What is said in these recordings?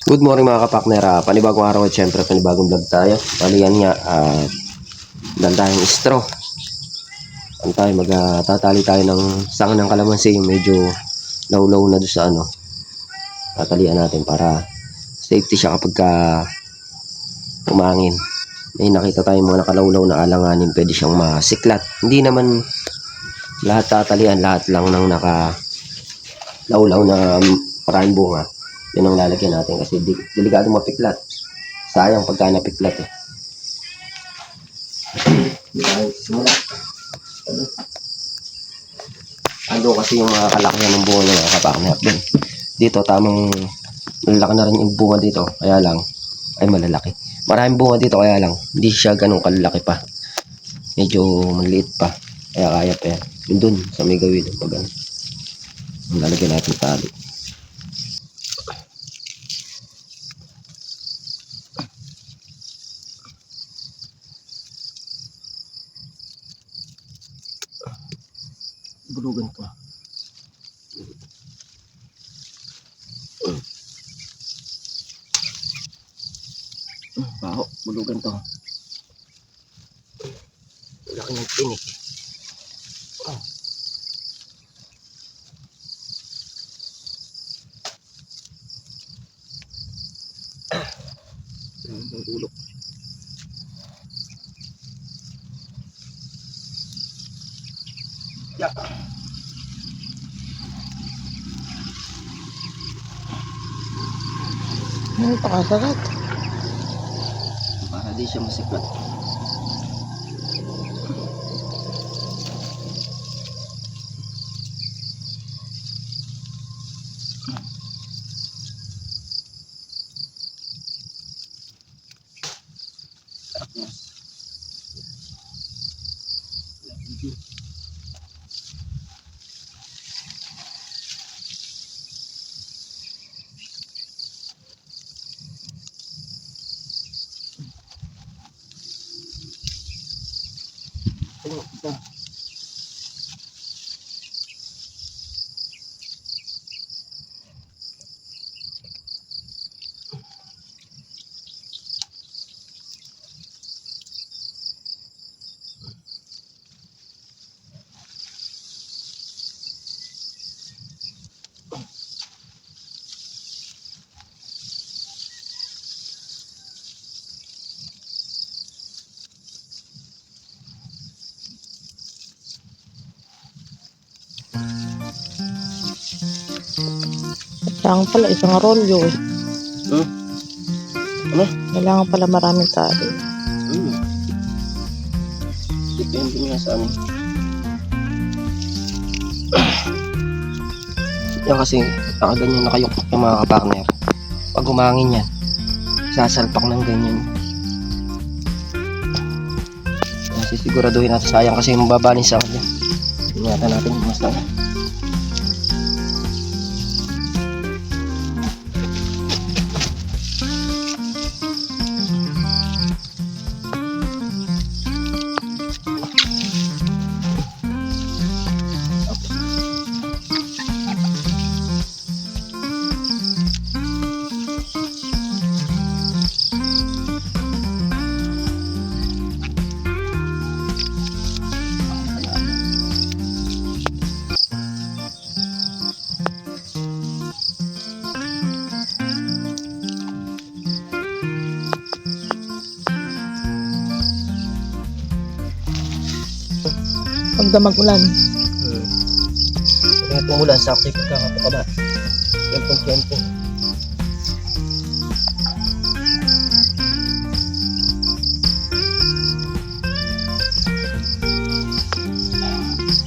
Good morning mga kapakner. Panibagong araw at syempre panibagong vlog tayo. Bali yan nga, tayong straw. Ano tayo, magtatali tayo ng sanga ng kalamansi. Yung medyo low na doon sa ano. Tatalian natin para safety siya kapag umangin. May nakita tayong mga nakalawlaw na alanganin, pwede siyang masiklat. Hindi naman lahat tatalian, lahat lang ng nakalawlaw na maraming bunga. Yan ang lalagyan natin kasi delikado mapiklat. Sayang pagka napiklat eh. Simula. Ando kasi yung mga kalakihan ng bunga ng kapakner. Dito tamang malalaki na rin yung bunga dito. Kaya lang, ay malalaki. Maraming bunga dito kaya lang, hindi siya ganun kalalaki pa. Medyo maliit pa. Kaya pa yan. Yun dun, sa may gawin. Pag ano. Lalagyan natin tali. Bulugan to. Baho, bulugan to. Laki ng tinik. Ang ulo. Yeah. Ano ito kasagat? Para di siya masiklat. Ito. Kailangan pala isang rolyo eh. Ano? Kailangan pala maraming tali. Depende nga sa ano. Yan kasi nakaganyan na kayo yung mga kapakner. Pag umangin yan, sasalpak ng ganyan. Kasi siguraduhin natin, sayang kasi mababalin sa kanya. Ingatan natin yung mas tanga. Pag damag-ulan. Kaya tumulan, sakto yung pagkakapakaba. Tempo.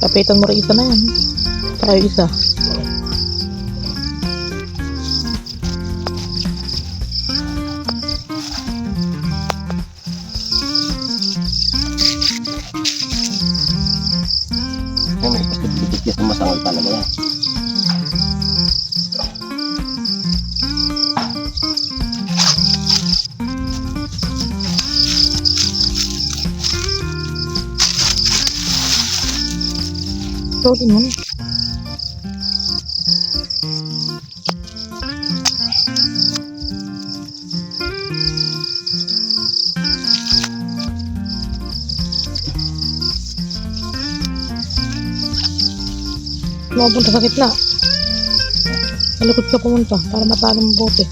Kapitan mo rin isa na yan. Saka yung isa. Ay, may pastibilitik yan, masangal talaga yan. Tuloy mo na. mapunta sa gitna. Sa likod ka pumunta para matalo mo bote.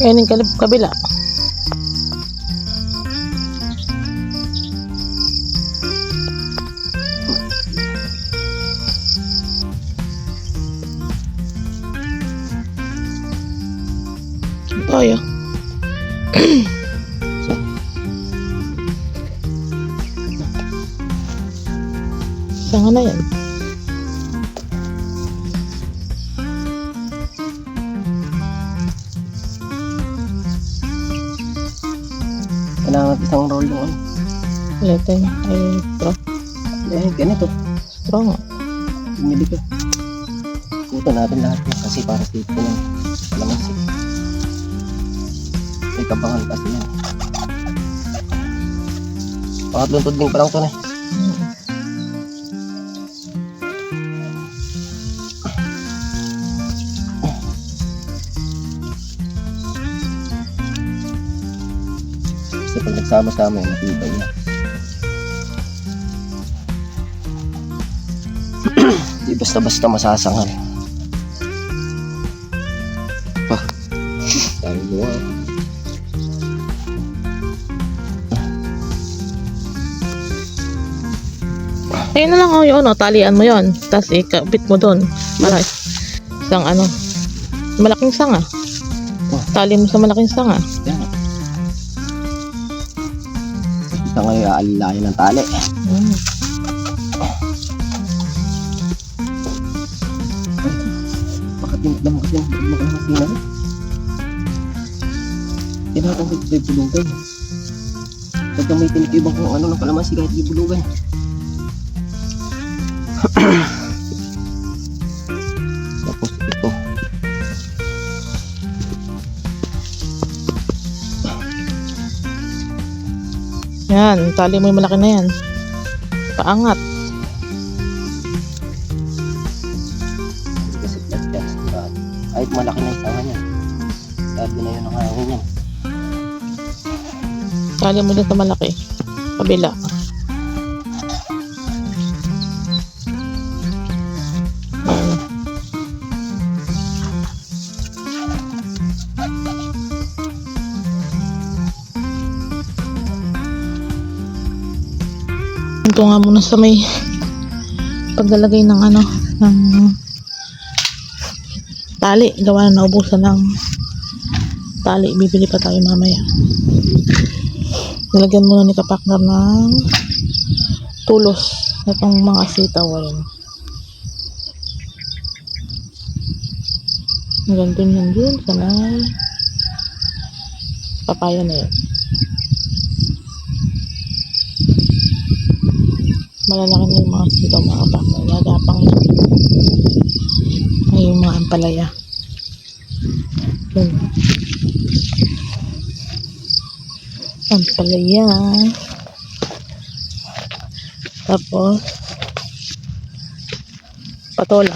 Ayan yung kabila. Tayo. Sanga na yan. Kailangan isang roll yung ano. Leteng ay straw. Ganito. Straw nga. Pinili ko. Kuto natin lahat yan kasi para dito ng kalamansi. May kabangan kasi yan. Pangatlong tudling pa lang ito na. Kasi pag nagsama-sama yung matibay niya. Di basta-basta masasangan. Pa. Dami mo ah. Ayun na lang yun, talian mo yun. Tapos ikabit mo doon. Para isang malaking sanga. Tali mo sa malaking sanga. Yan. Ito ngayon aalilayan ng tali. Bakit yung damo kasi yung kalamansi na rin? Tinatanggal ko yung bulugan. Pag may tinikibang kung ano ng kalamansi kahit yung bulugan. Tapos ito. Yan, tali mo yung malaki na yan. Paangat. Kasi flat yan. Kahit malaki na isang yan. Sabi na yun ang hangin yan. Tali mo din sa malaki. Kabila. Ito nga muna sa may paglalagay ng ng tali. Gawa na naubusan ng tali. Bibili pa tayo mamaya. Nilagyan muna ni kapaknar ng tulos. Itong mga sitaw. Ganito yan dun sa may papaya na yan. Malalaki na yung mga sitaw, mga kapaknar. Nagapang na yung mga ampalaya. Yan. Ampalaya. Tapos patola.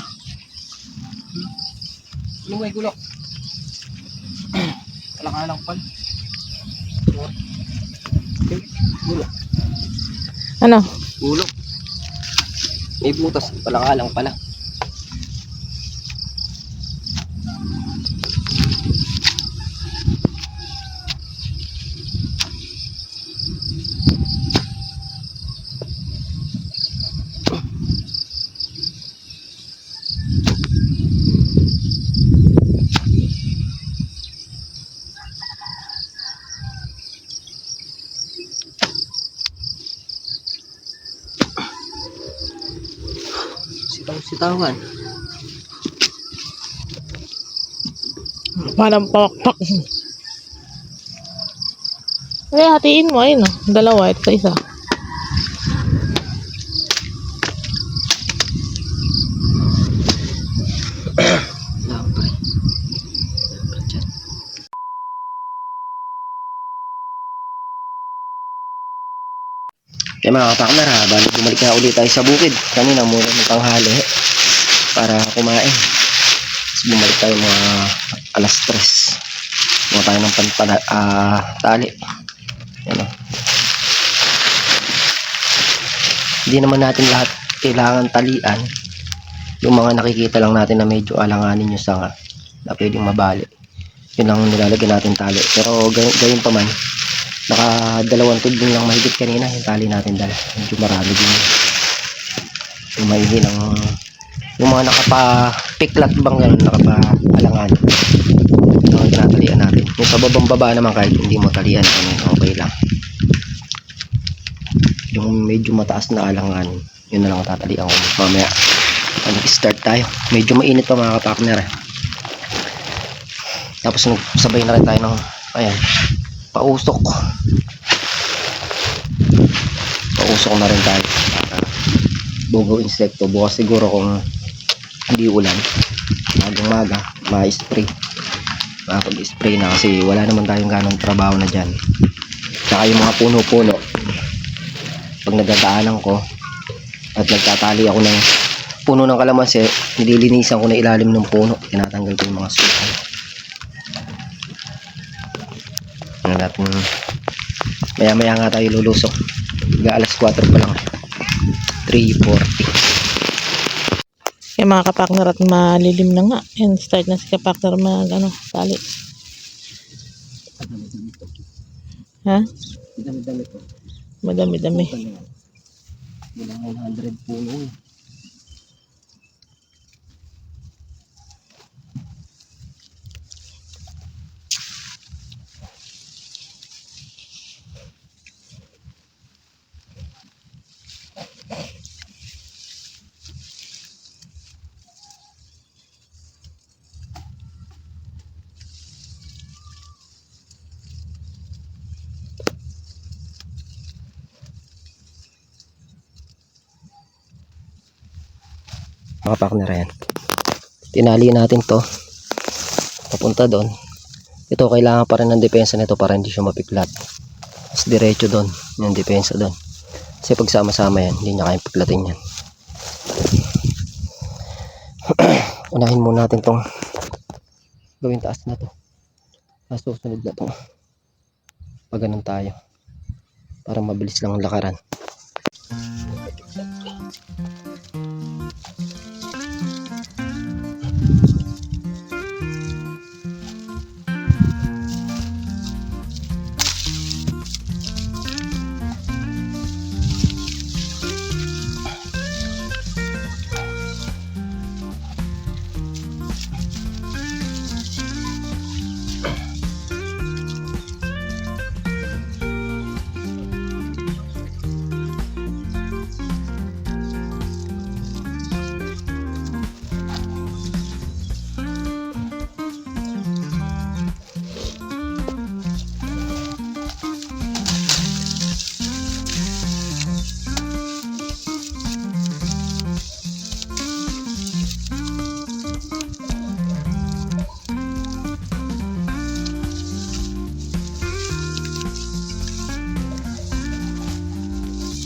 Ano may gulok? Kalakalang pal. Gulok. Ano? Gulok. May butas. Kalakalang pala. Itong sitawan. Parang pawak-pak. Kaya hatiin mo, ayun o. Dalawa, ito sa isa. Lang pa rin. Kaya mga kapaknar ha, balik bumalik na ulit tayo sa bukid. Kanina muna ng tanghali para kumain. Tapos bumalik tayo mga alas 3. Mga tayo ng tali. Yan o. Hindi naman natin lahat kailangan talian. Yung mga nakikita lang natin na medyo alanganin yung sanga na pwedeng mabali. Yun lang nilalagyan natin tali. Pero gayon pa man, naka 2 tudling lang mahigit kanina yung tali natin dala. Medyo marami din yung maigi ng yung mga nakapa-piklat bang gano'n, nakapa-alangan yung tinatalian natin. Yung sa babang baba naman kahit hindi mo talian, okay lang. Yung medyo mataas na alangan, yun na lang ang tatalian ko mamaya. Nag-start tayo, medyo mainit pa mga kapakner. Tapos sabay na rin tayo ng ayan, pausok na rin tayo bugo insekto. Bukas siguro kung hindi ulan, magang ma-spray, makapag-spray na kasi wala naman tayong ganong trabaho na dyan. Tsaka yung mga puno-puno, pag nagdadaanan ko at nagtatali ako ng puno ng kalamansi, nililinisan ko na ilalim ng puno, tinatanggal ko yung mga sukan. Natin maya nga tayo lulusok. Alas 4 pa lang, 3:40. Kaya mga kapakner at malilim na nga. Yan, start na si kapakner tali. Ha? Dami-dami po. Madami-dami. Bilang 100 puno eh. Mga partner yan, tinali natin to papunta doon. Ito kailangan pa rin ng depensa nito para hindi siya mapiklat. Mas diretso doon yung depensa doon, kasi pag sama-sama yan hindi niya kayang piklatin yan. Unahin muna natin tong gawin taas na to, susunod na to pag ganun tayo para mabilis lang ang lakaran.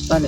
Paano?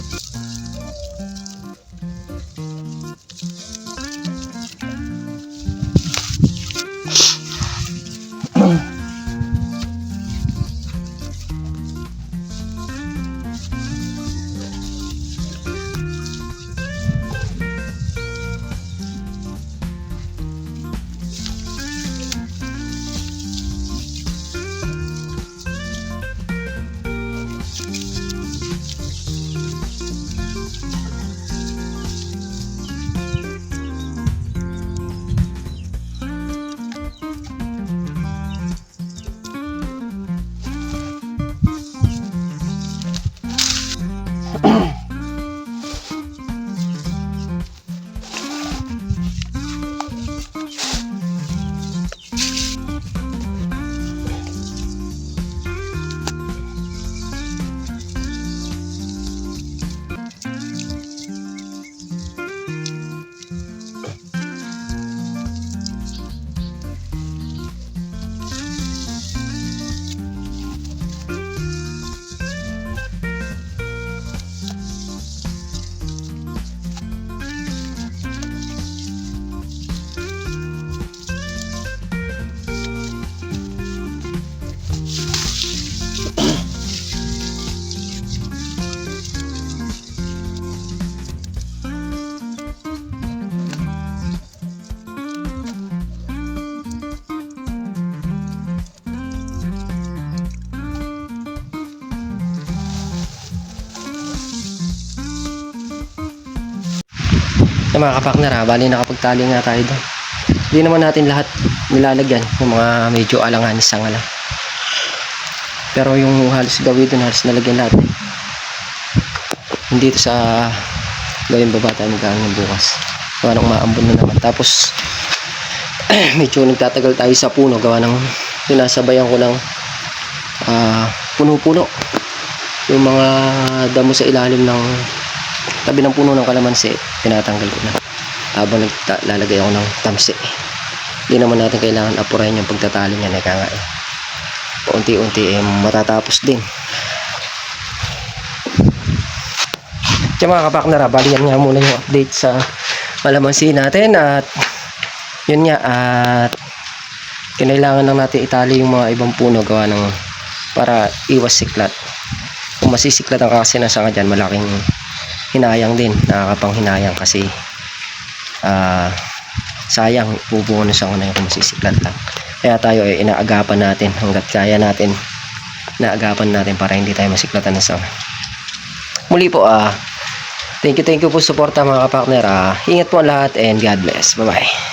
Yung mga kapakner bali nakapagtali nga tayo doon. Hindi naman natin lahat nilalagyan, yung mga medyo alanganis sanga lang. Pero yung halos gawin doon, halos nalagyan lahat. Hindi ito sa gawin baba tayo mag-aangin bukas. Gawa ng maambon na naman. Tapos medyo nagtatagal tayo sa puno, gawa ng sinasabayan ko ng puno-puno. Yung mga damo sa ilalim ng tabi ng puno ng kalamansi, tinatanggal ko na habang naglalagay ako ng tamsi. Hindi naman natin kailangan apurahin yung pagtatali niya, eka nga eh. Paunti-unti matatapos din. Kaya mga kapaknara, bali yan nga muna yung update sa kalamansi natin. At yun nga, at kinailangan lang natin itali yung mga ibang puno gawa ng para iwas siklat. Kung masisiklat ang kasinasanga dyan, malaking hinayang din, nakakapanghinayang kasi sayang bubungo na sanga na yung kung masisiklat lang. Kaya tayo ay inaagapan natin hanggat kaya natin, inaagapan natin para hindi tayo masiklatan ng sanga. Muli po, thank you po suporta mga kapakner. Ingat po lahat and God bless. Bye bye.